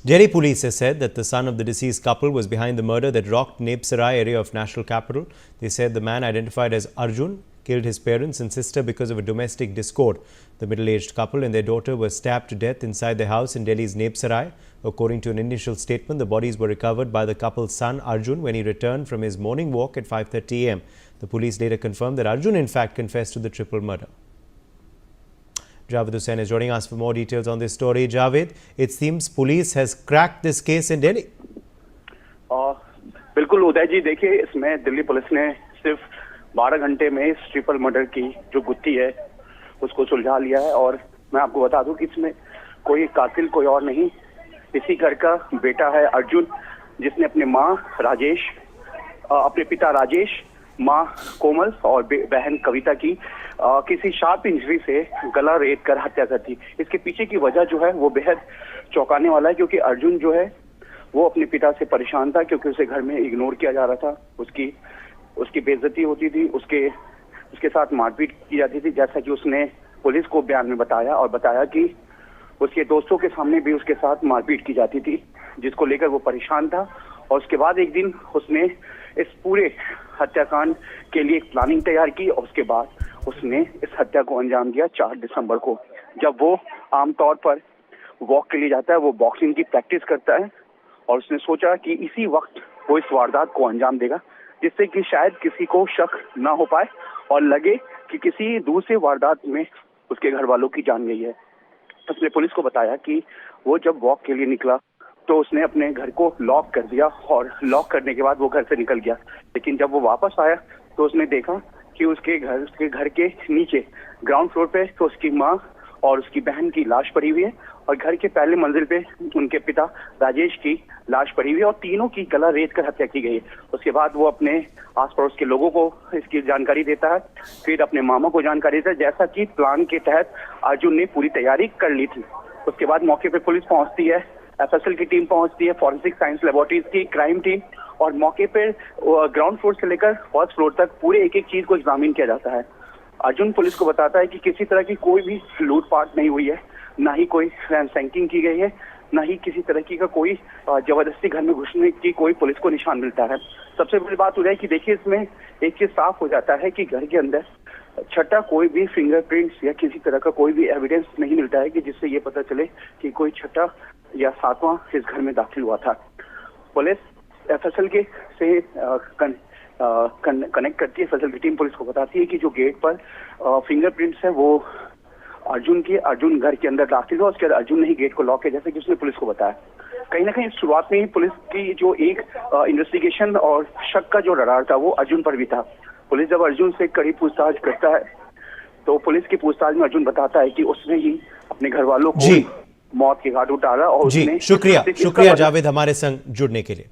Delhi police has said that the son of the deceased couple was behind the murder that rocked Nebsarai area of national capital. They said the man, identified as Arjun, killed his parents and sister because of a domestic discord. The middle-aged couple and their daughter were stabbed to death inside their house in Delhi's Nebsarai. According to an initial statement, the bodies were recovered by the couple's son Arjun when he returned from his morning walk at 5:30 a.m. The police later confirmed that Arjun in fact confessed to the triple murder. Javed Hussain is joining us for more details on this story. Javed, it seems police has cracked this case in Delhi. बिल्कुल उदय जी, देखिए इसमें Delhi police ने सिर्फ 12 घंटे में इस triple murder की जो गुत्थी है उसको सुलझा लिया है। और मैं आपको बता दूं कि इसमें कोई कातिल कोई और नहीं, इसी घर का बेटा है अर्जुन, जिसने अपने अपने पिता राजेश, माँ कोमल और बहन कविता की किसी शार्प इंजरी से गला रेत कर हत्या कर दी। इसके पीछे की वजह जो है वो बेहद चौंकाने वाला है, क्योंकि अर्जुन जो है वो अपने पिता से परेशान था, क्योंकि उसे घर में इग्नोर किया जा रहा था, उसकी बेइज्जती होती थी, उसके साथ मारपीट की जाती थी, जैसा कि उसने पुलिस को बयान में बताया कि उसके दोस्तों के सामने भी उसके साथ मारपीट की जाती थी, जिसको लेकर वो परेशान था। और उसके बाद एक दिन उसने इस पूरे हत्याकांड के लिए एक प्लानिंग तैयार की और उसके बाद उसने इस हत्या को अंजाम दिया 4 दिसंबर को, जब वो आमतौर पर वॉक के लिए जाता है, वो बॉक्सिंग की प्रैक्टिस करता है और उसने सोचा कि इसी वक्त वो इस वारदात को अंजाम देगा, जिससे कि शायद किसी को शक ना हो पाए और लगे कि किसी दूसरे वारदात में उसके घर वालों की जान गई है। उसने पुलिस को बताया कि वो जब वॉक के लिए निकला तो उसने अपने घर को लॉक कर दिया और लॉक करने के बाद वो घर से निकल गया। लेकिन जब वो वापस आया तो उसने देखा कि उसके घर के नीचे ग्राउंड फ्लोर पे तो उसकी माँ और उसकी बहन की लाश पड़ी हुई है और घर के पहले मंजिल पे उनके पिता राजेश की लाश पड़ी हुई है और तीनों की गला रेत कर हत्या की गई है। उसके बाद वो अपने आस पड़ोस के लोगों को इसकी जानकारी देता है, फिर अपने मामा को जानकारी देता है, जैसा कि प्लान के तहत अर्जुन ने पूरी तैयारी कर ली थी। उसके बाद मौके पे पुलिस पहुंचती है, एफएसएल की टीम पहुंचती है, फॉरेंसिक साइंस लेबोरेटरीज की क्राइम टीम, और मौके पे ग्राउंड फ्लोर से लेकर फर्स्ट फ्लोर तक पूरे एक एक चीज को एग्जामिन किया जाता है। अर्जुन पुलिस को बताता है कि किसी तरह की कोई भी लूटपाट नहीं हुई है, ना ही कोई रैंसैकिंग की गई है, ना ही किसी तरह की का कोई जबरदस्ती घर में घुसने की कोई पुलिस को निशान मिलता है। सबसे बड़ी बात हो जाए कि देखिए इसमें एक चीज साफ हो जाता है कि घर के अंदर छठा कोई भी फिंगरप्रिंट्स या किसी तरह का कोई भी एविडेंस नहीं मिलता है कि जिससे ये पता चले कि कोई छठा या सातवां इस घर में दाखिल हुआ था। पुलिस एफएसएल के से कनेक्ट करती है, एफएसएल की टीम पुलिस को बताती है कि जो गेट पर फिंगरप्रिंट्स है वो अर्जुन घर के अंदर दाखिल हुआ, उसके बाद अर्जुन ने ही गेट को लॉक किया, जैसे कि उसने पुलिस को बताया। कहीं ना कहीं शुरुआत में ही पुलिस की जो एक इन्वेस्टिगेशन और शक का जो रडार था वो अर्जुन पर भी था। पुलिस जब अर्जुन से कड़ी पूछताछ करता है तो पुलिस की पूछताछ में अर्जुन बताता है कि उसने ही अपने घर वालों को मौत के घाट उतारा और जी, शुक्रिया जावेद हमारे संग जुड़ने के लिए।